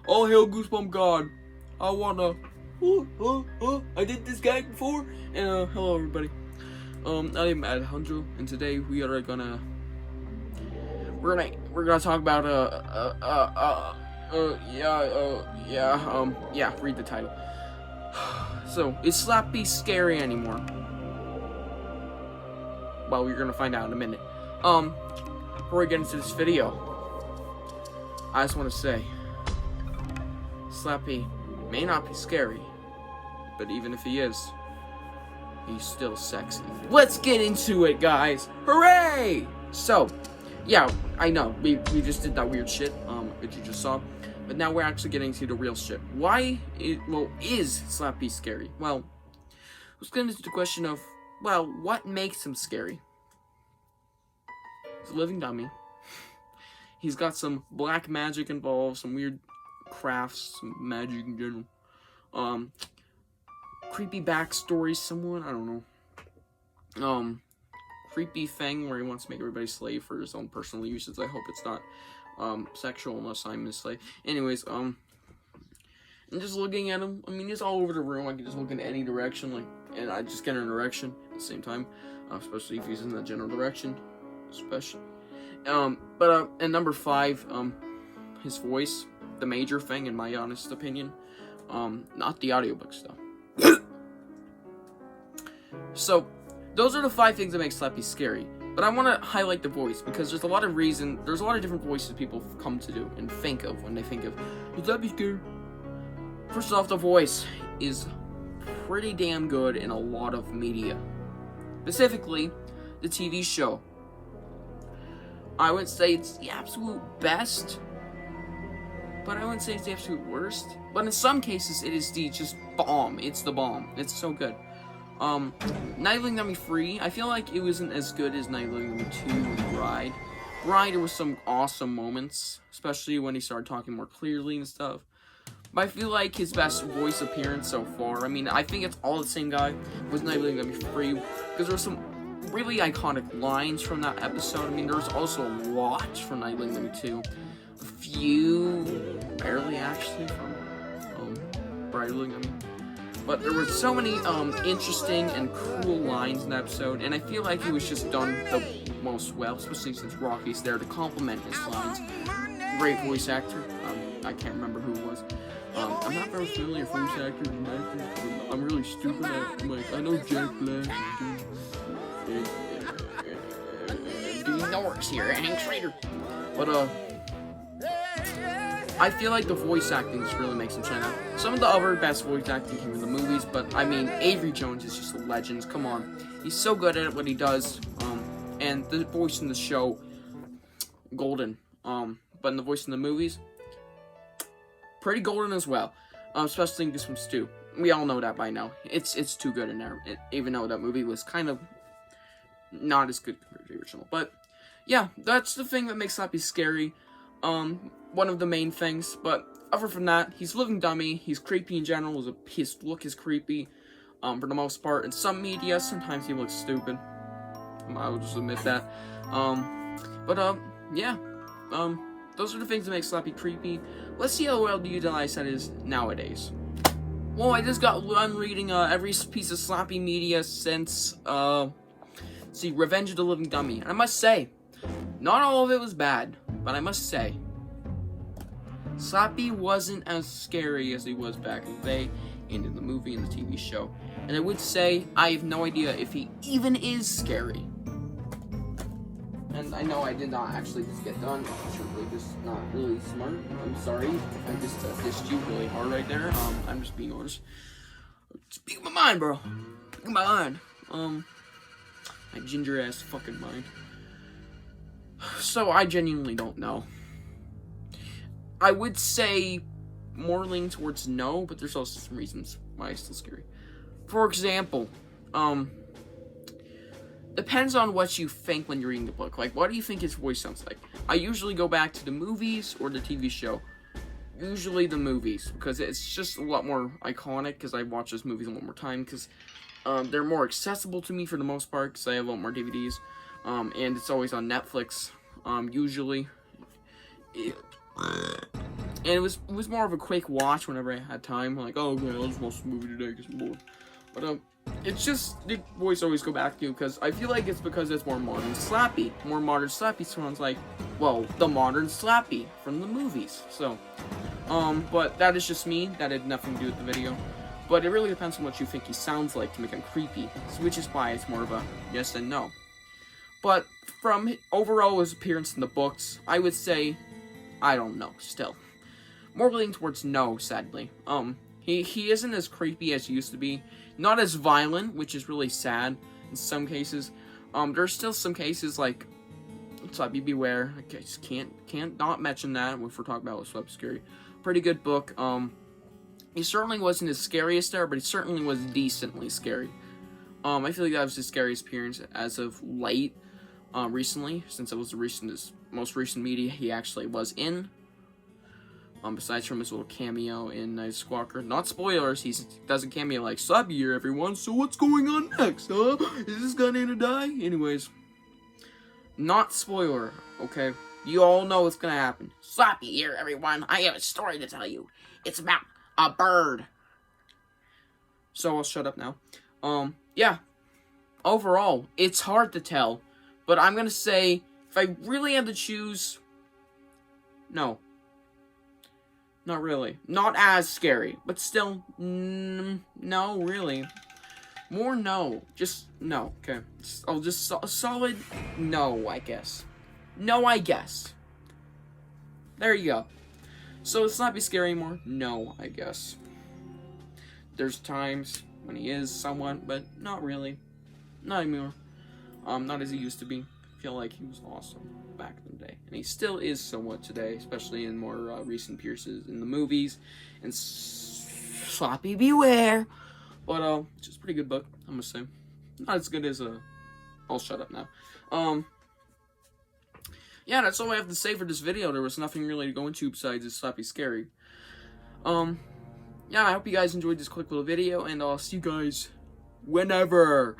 All hail Goosebump God. I wanna. I did this gag before. And hello everybody. I am Alejandro, and today we are gonna. We're gonna talk about read the title. So, is Slappy scary anymore? Well, we're gonna find out in a minute. Before we get into this video, I just want to say, Slappy may not be scary, but even if he is, he's still sexy. Let's get into it, guys! Hooray! So, yeah, I know, we just did that weird shit, that you just saw, but now we're actually getting to the real shit. Is Slappy scary? Well, let's get into the question of, well, what makes him scary? He's a living dummy. He's got some black magic involved, some weird crafts, some magic in general. Creepy backstory, someone, I don't know. Creepy thing where he wants to make everybody slave for his own personal uses. I hope it's not, sexual unless I'm his slave. Anyways, and just looking at him, I mean, he's all over the room. I can just look in any direction, and I just get an erection at the same time, especially if he's in that general direction, especially. And number 5, his voice, the major thing in my honest opinion, not the audiobooks though. So, those are the 5 things that make Slappy scary. But I want to highlight the voice, because there's a lot of different voices people come to do and think of when they think of, is Slappy scary? First off, the voice is pretty damn good in a lot of media. Specifically, the TV show. I would say it's the absolute best, but I wouldn't say it's the absolute worst. But in some cases, it is the just bomb. It's the bomb. It's so good. Nightly Dummy Free, I feel like it wasn't as good as Nightly Dummy 2 with Bride. Bride, there was some awesome moments, especially when he started talking more clearly and stuff. But I feel like his best voice appearance so far, I mean, I think it's all the same guy, was Nightly Dummy Free, because there were some really iconic lines from that episode. I mean, there's also a lot from Nightly Dummy 2. A few, barely actually, from Bride, I mean. But there were so many interesting and cool lines in the episode, and I feel like he was just done the most well, especially since Rocky's there to complement his lines. Great voice actor. I can't remember who it was. I'm not very familiar with voice actors and actors. I'm really stupid at, I know Jack Black. Dean Norris here, Hank Schrader. But, I feel like the voice acting just really makes him shine out. Some of the other best voice acting came in the movies, but I mean, Avery Jones is just a legend. Come on, he's so good at what he does. And the voice in the show, golden. But in the voice in the movies, pretty golden as well. Especially in Goosebumps 2. We all know that by now. It's too good in there. Even though that movie was kind of not as good compared to the original. But yeah, that's the thing that makes Slappy scary. One of the main things, but other from that, he's a living dummy, he's creepy in general, his look is creepy, for the most part. In some media, sometimes he looks stupid, I will just admit that, those are the things that make Slappy creepy. Let's see how well utilized that is nowadays. Well, I just got done reading, every piece of Slappy media since, Revenge of the Living Dummy, and I must say, not all of it was bad, but I must say, Slappy wasn't as scary as he was back in the day, and in the movie and the TV show. And I would say, I have no idea if he even is scary. And I know I did not actually just get done. I'm really just not really smart. I'm sorry if I just dissed you really hard right there. I'm just being honest. Speak my mind, bro. Speak my mind. My ginger ass fucking mind. So I genuinely don't know. I would say more leaning towards no, but there's also some reasons why it's still scary. For example, depends on what you think when you're reading the book. Like, what do you think his voice sounds like? I usually go back to the movies or the TV show. Usually the movies, because it's just a lot more iconic, because I watch those movies a lot more time, because they're more accessible to me for the most part, because I have a lot more DVDs, and it's always on Netflix, usually. And it was more of a quick watch whenever I had time. Like, oh, okay, I'll just watch the movie today because I'm bored. But, it's just, the voice always go back to, because I feel like it's because it's more modern Slappy. More modern Slappy sounds like, well, the modern Slappy from the movies. So, but that is just me. That had nothing to do with the video. But it really depends on what you think he sounds like to make him creepy. Which is why it's more of a yes and no. But from overall his appearance in the books, I would say, I don't know, still. More leaning towards no, sadly. He isn't as creepy as he used to be. Not as violent, which is really sad in some cases. There's still some cases like Slappy Beware. I just can't not mention that if we're talking about Slappy Scary. Pretty good book. He certainly wasn't his scariest there, but he certainly was decently scary. I feel like that was his scariest appearance as of late, recently, since it was the most recent media he actually was in. Besides from his little cameo in Night Squawker. Not spoilers, he does a cameo like, Slappy here, everyone, so what's going on next, huh? Is this gonna die? Anyways. Not spoiler, okay? You all know what's gonna happen. Slappy here, everyone, I have a story to tell you. It's about a bird. So I'll shut up now. Yeah. Overall, it's hard to tell. But I'm gonna say, if I really had to choose, no. Not really. Not as scary, but still, no, really. More no. Just no, okay. I'll just a solid no, I guess. No, I guess. There you go. So it's not be scary anymore? No, I guess. There's times when he is somewhat, but not really. Not anymore. Not as he used to be. I feel like he was awesome back in the day. And he still is somewhat today, especially in more recent appearances in the movies. And Slappy Beware. But, just a pretty good book, I'm gonna say. Not as good as, I'll shut up now. Yeah, that's all I have to say for this video. There was nothing really to go into besides this Slappy Scary. Yeah, I hope you guys enjoyed this quick little video, and I'll see you guys whenever.